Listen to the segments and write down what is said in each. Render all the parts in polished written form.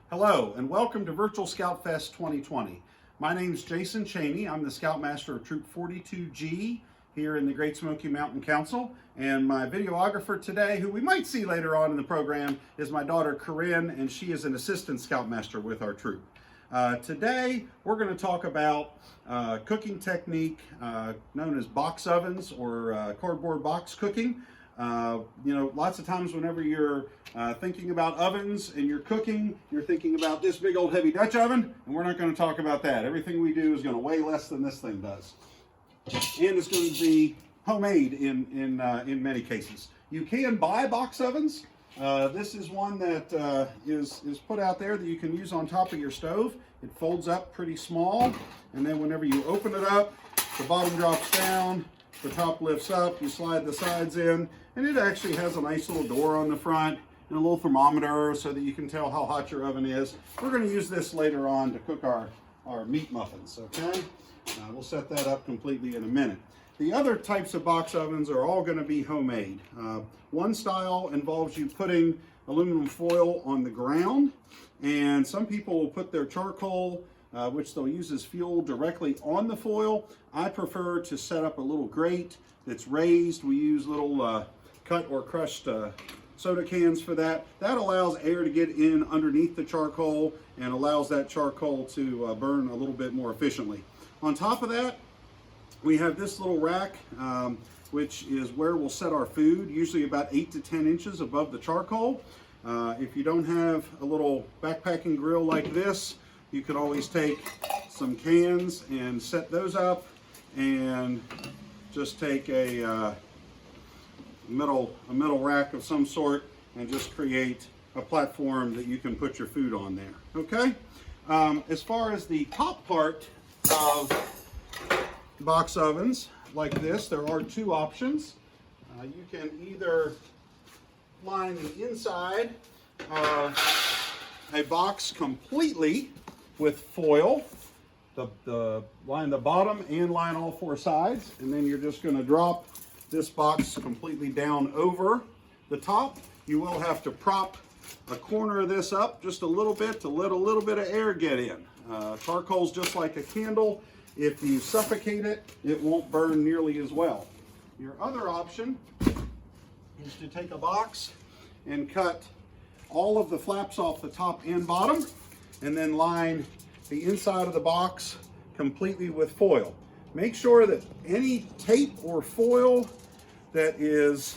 Hello and welcome to Virtual ScoutFest 2020. My name is Jason Cheney. I'm the Scoutmaster of Troop 42G here in the Great Smoky Mountain Council, and my videographer today, who we might see later on in the program, is my daughter Corinne, and she is an assistant Scoutmaster with our troop. Today we're going to talk about cooking technique known as box ovens or cardboard box cooking. Lots of times whenever you're thinking about ovens and you're cooking, you're thinking about this big old heavy Dutch oven, and we're not going to talk about that. Everything we do is going to weigh less than this thing does. And it's going to be homemade in many cases. You can buy box ovens. This is one that is put out there that you can use on top of your stove. It folds up pretty small, and then whenever you open it up, the bottom drops down, the top lifts up, you slide the sides in, and it actually has a nice little door on the front and a little thermometer so that you can tell how hot your oven is. We're going to use this later on to cook our meat muffins, okay? We'll set that up completely in a minute. The other types of box ovens are all going to be homemade. One style involves you putting aluminum foil on the ground, and some people will put their charcoal, which they'll use as fuel, directly on the foil. I prefer to set up a little grate that's raised. We use little cut or crushed soda cans for that. That allows air to get in underneath the charcoal and allows that charcoal to burn a little bit more efficiently. On top of that, we have this little rack, which is where we'll set our food, usually about 8 to 10 inches above the charcoal. If you don't have a little backpacking grill like this, you could always take some cans and set those up, and just take a metal rack of some sort and just create a platform that you can put your food on there. Okay? As far as the top part of box ovens like this, there are two options. You can either line the inside of a box completely with foil, line the bottom and line all four sides, and then you're just going to drop this box completely down over the top. You will have to prop a corner of this up just a little bit to let a little bit of air get in. Charcoal's just like a candle. If you suffocate it, it won't burn nearly as well. Your other option is to take a box and cut all of the flaps off the top and bottom, and then line the inside of the box completely with foil. Make sure that any tape or foil that is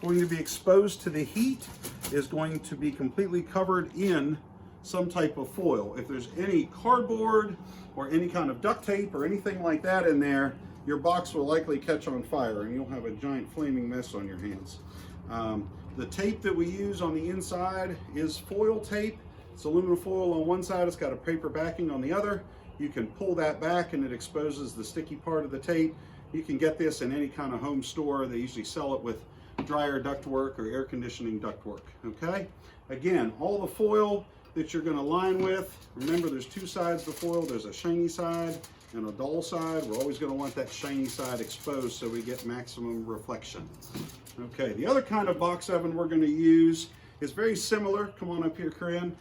going to be exposed to the heat is going to be completely covered in some type of foil. If there's any cardboard or any kind of duct tape or anything like that in there, your box will likely catch on fire and you'll have a giant flaming mess on your hands. The tape that we use on the inside is foil tape. It's aluminum foil on one side, it's got a paper backing on the other. You can pull that back and it exposes the sticky part of the tape. You can get this in any kind of home store. They usually sell it with dryer ductwork or air conditioning ductwork, okay? Again, all the foil that you're gonna line with, remember there's two sides to foil. There's a shiny side and a dull side. We're always gonna want that shiny side exposed so we get maximum reflection. Okay, the other kind of box oven we're gonna use is very similar. Come on up here, Corinne.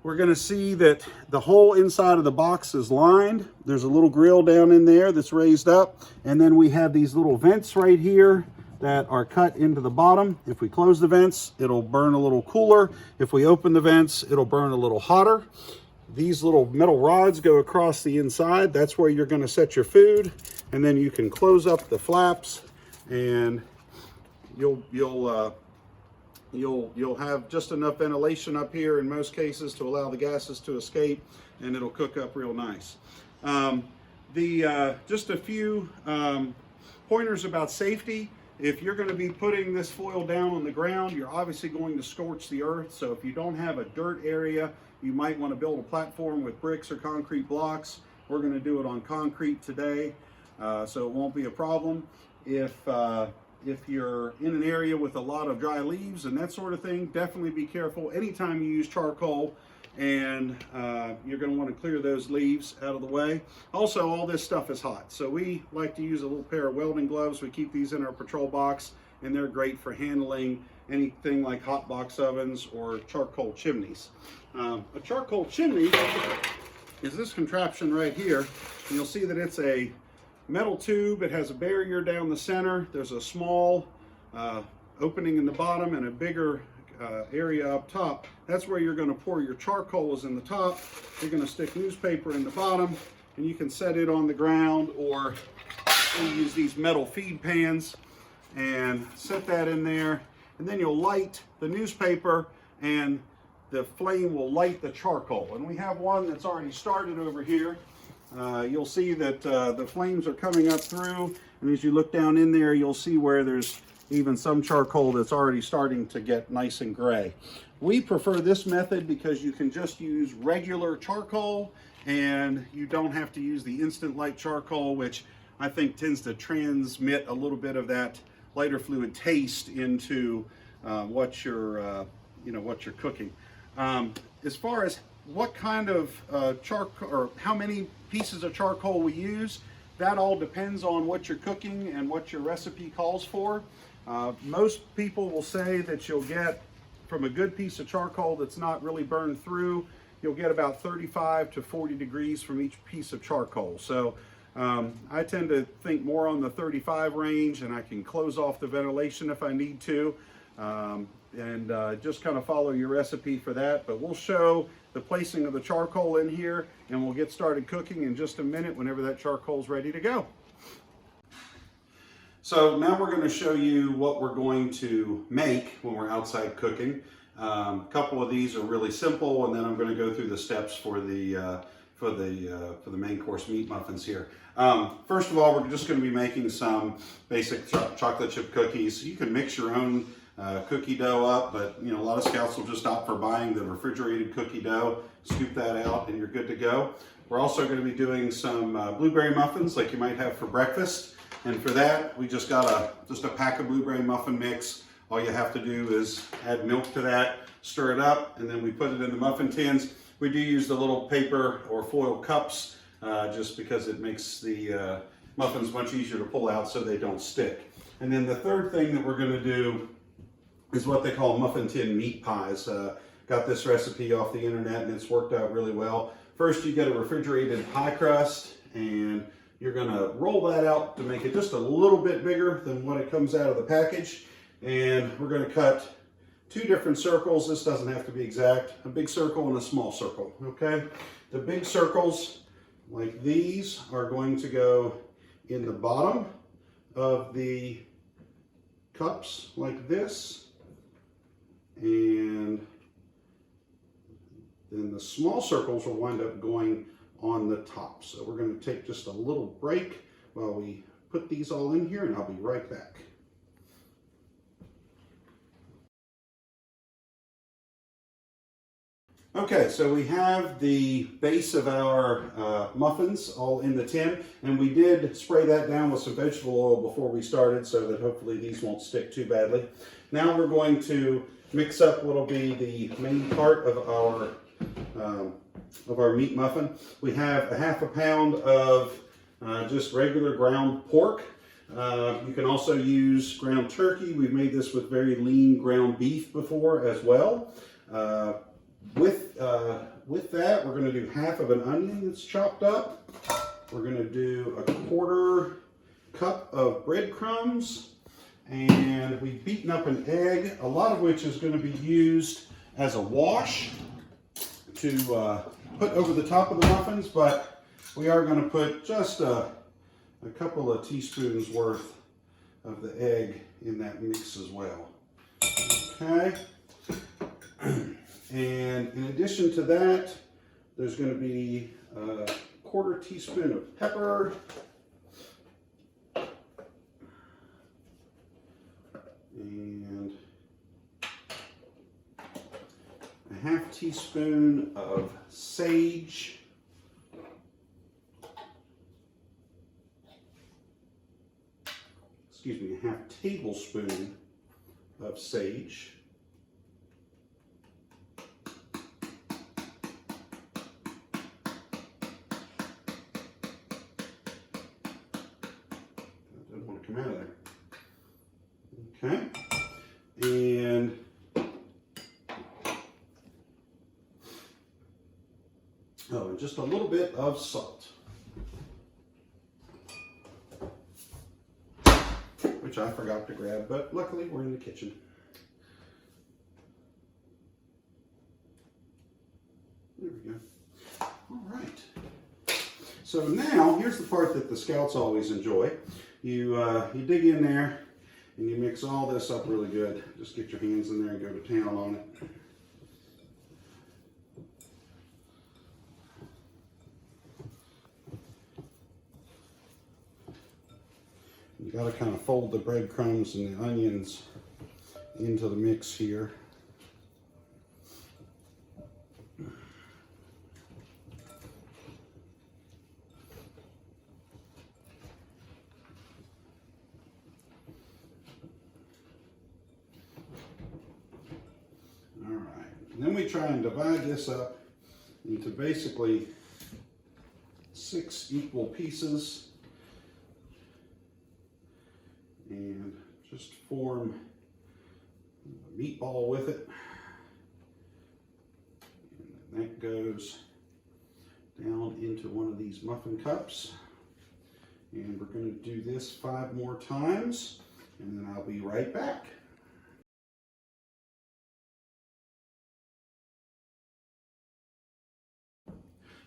We're going to see that the whole inside of the box is lined. There's a little grill down in there that's raised up. And then we have these little vents right here that are cut into the bottom. If we close the vents, it'll burn a little cooler. If we open the vents, it'll burn a little hotter. These little metal rods go across the inside. That's where you're going to set your food. And then you can close up the flaps, and you'll have just enough ventilation up here in most cases to allow the gases to escape, and it'll cook up real nice. Just a few pointers about safety. If you're going to be putting this foil down on the ground, you're obviously going to scorch the earth. So if you don't have a dirt area, you might want to build a platform with bricks or concrete blocks. We're going to do it on concrete today, so it won't be a problem. If you're in an area with a lot of dry leaves and that sort of thing, definitely be careful anytime you use charcoal. and you're going to want to clear those leaves out of the way. Also, all this stuff is hot, so we like to use a little pair of welding gloves. We keep these in our patrol box, and they're great for handling anything like hot box ovens or charcoal chimneys. A charcoal chimney is this contraption right here. And you'll see that it's a metal tube. It has a barrier down the center. There's a small opening in the bottom and a bigger area up top. That's where you're going to pour your charcoal, is in the top. You're going to stick newspaper in the bottom, and you can set it on the ground, or you use these metal feed pans and set that in there, and then you'll light the newspaper and the flame will light the charcoal. And we have one that's already started over here. You'll see that the flames are coming up through, and as you look down in there, you'll see where there's even some charcoal that's already starting to get nice and gray. We prefer this method because you can just use regular charcoal, and you don't have to use the instant light charcoal, which I think tends to transmit a little bit of that lighter fluid taste into what you're cooking. As far as what kind of charcoal, or how many pieces of charcoal we use, that all depends on what you're cooking and what your recipe calls for. Most people will say that you'll get, from a good piece of charcoal that's not really burned through, you'll get about 35 to 40 degrees from each piece of charcoal. So I tend to think more on the 35 range, and I can close off the ventilation if I need to, and just kind of follow your recipe for that. But we'll show the placing of the charcoal in here, and we'll get started cooking in just a minute whenever that charcoal is ready to go. So now we're going to show you what we're going to make when we're outside cooking. A couple of these are really simple, and then I'm going to go through the steps for the main course meat muffins here. First of all, we're just going to be making some basic chocolate chip cookies. You can mix your own cookie dough up, but a lot of scouts will just opt for buying the refrigerated cookie dough. Scoop that out, and you're good to go. We're also going to be doing some blueberry muffins like you might have for breakfast. And for that, we just got just a pack of blueberry muffin mix. All you have to do is add milk to that, stir it up, and then we put it in the muffin tins. We do use the little paper or foil cups just because it makes the muffins much easier to pull out so they don't stick. And then the third thing that we're going to do is what they call muffin tin meat pies. Got this recipe off the internet, and it's worked out really well. First, you get a refrigerated pie crust, and you're going to roll that out to make it just a little bit bigger than what it comes out of the package. And we're going to cut two different circles. This doesn't have to be exact. A big circle and a small circle, okay? The big circles, like these, are going to go in the bottom of the cups, like this. And then the small circles will wind up going on the top. So we're going to take just a little break while we put these all in here, and I'll be right back. Okay, so we have the base of our muffins all in the tin, and we did spray that down with some vegetable oil before we started so that hopefully these won't stick too badly. Now we're going to mix up what'll be the main part of our meat muffin. We have a ½ pound of just regular ground pork. You can also use ground turkey. We've made this with very lean ground beef before as well. With that, we're going to do half of an onion that's chopped up. We're going to do a ¼ cup of breadcrumbs, and we've beaten up an egg, a lot of which is going to be used as a wash to put over the top of the muffins, but we are going to put just a couple of teaspoons worth of the egg in that mix as well. Okay. And in addition to that, there's going to be a ¼ teaspoon of pepper, and a ½ teaspoon of sage, excuse me, a ½ tablespoon of sage, them out of there. Okay. And oh, and just a little bit of salt, which I forgot to grab, but luckily we're in the kitchen. There we go. All right. So now, here's the part that the Scouts always enjoy. You dig in there and you mix all this up really good. Just get your hands in there and go to town on it. You got to kind of fold the breadcrumbs and the onions into the mix here. All right, and then we try and divide this up into basically 6 equal pieces and just form a meatball with it. And that goes down into one of these muffin cups. And we're going to do this 5 more times, and then I'll be right back.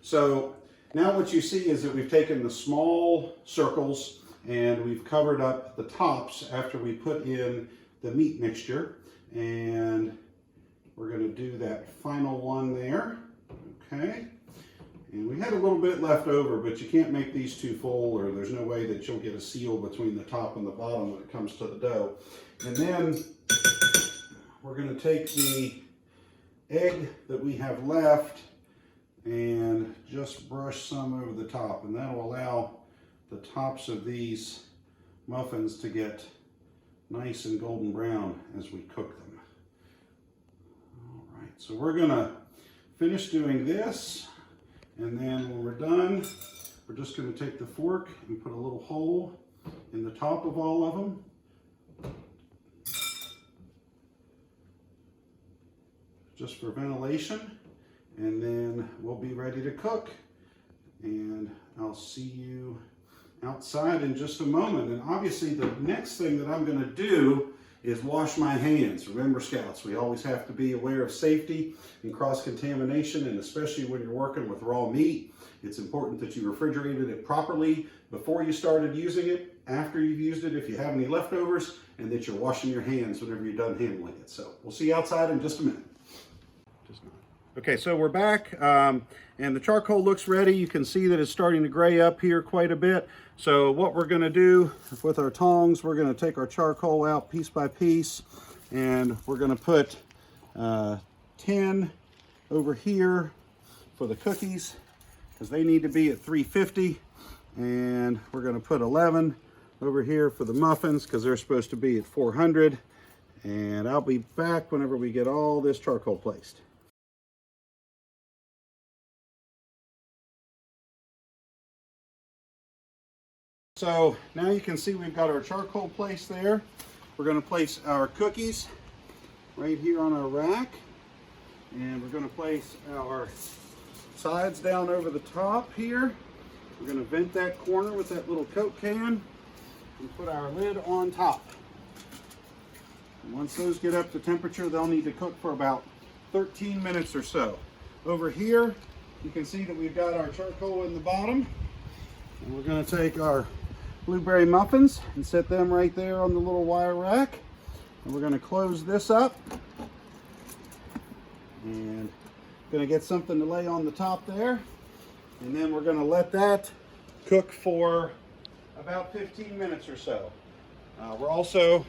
So now what you see is that we've taken the small circles and we've covered up the tops after we put in the meat mixture, and we're going to do that final one there. Okay, and we had a little bit left over, but you can't make these too full, or there's no way that you'll get a seal between the top and the bottom when it comes to the dough. And then we're going to take the egg that we have left and just brush some over the top, and that'll allow the tops of these muffins to get nice and golden brown as we cook them. All right, so we're gonna finish doing this, and then when we're done, we're just gonna take the fork and put a little hole in the top of all of them. Just for ventilation. And then we'll be ready to cook, and I'll see you outside in just a moment. And obviously the next thing that I'm going to do is wash my hands. Remember, Scouts, we always have to be aware of safety and cross-contamination, and especially when you're working with raw meat, it's important that you refrigerated it properly before you started using it, after you've used it if you have any leftovers, and that you're washing your hands whenever you're done handling it. So we'll see you outside in just a minute. Okay, so we're back, and the charcoal looks ready. You can see that it's starting to gray up here quite a bit. So what we're going to do with our tongs, we're going to take our charcoal out piece by piece, and we're going to put 10 over here for the cookies, because they need to be at 350, and we're going to put 11 over here for the muffins, because they're supposed to be at 400, and I'll be back whenever we get all this charcoal placed. So now you can see we've got our charcoal placed there. We're going to place our cookies right here on our rack, and we're going to place our sides down over the top here. We're going to vent that corner with that little Coke can and put our lid on top. And once those get up to temperature, they'll need to cook for about 13 minutes or so. Over here, you can see that we've got our charcoal in the bottom, and we're going to take our blueberry muffins and set them right there on the little wire rack, and we're going to close this up and going to get something to lay on the top there, and then we're going to let that cook for about 15 minutes or so. We're also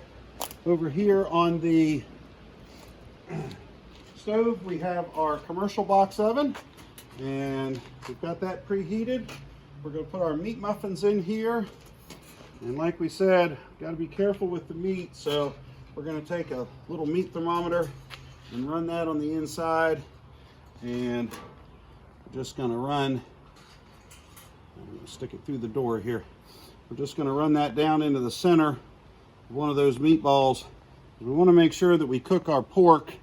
over here on the stove, we have our commercial box oven, and we've got that preheated. We're going to put our meat muffins in here. And like we said, got to be careful with the meat, so we're going to take a little meat thermometer and run that on the inside, and we're just going to run, I'm going to stick it through the door here, We're just going to run that down into the center of one of those meatballs. We want to make sure that we cook our pork,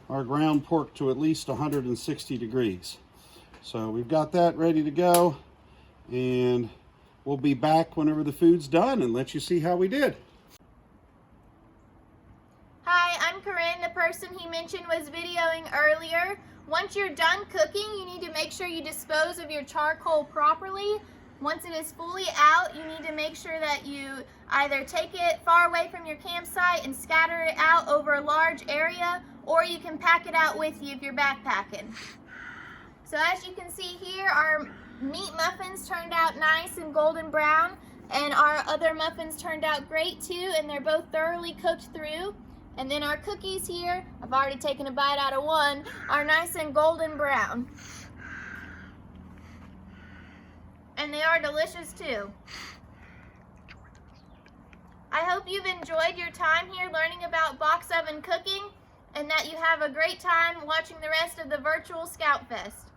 our ground pork, to at least 160 degrees. So we've got that ready to go, and we'll be back whenever the food's done and let you see how we did. Hi, I'm Corinne, the person he mentioned was videoing earlier. Once you're done cooking, you need to make sure you dispose of your charcoal properly. Once it is fully out, you need to make sure that you either take it far away from your campsite and scatter it out over a large area, or you can pack it out with you if you're backpacking. So as you can see here, our meat muffins turned out nice and golden brown, and our other muffins turned out great too, and they're both thoroughly cooked through. And then our cookies here, I've already taken a bite out of one, are nice and golden brown. And they are delicious too. I hope you've enjoyed your time here learning about box oven cooking, and that you have a great time watching the rest of the virtual ScoutFest.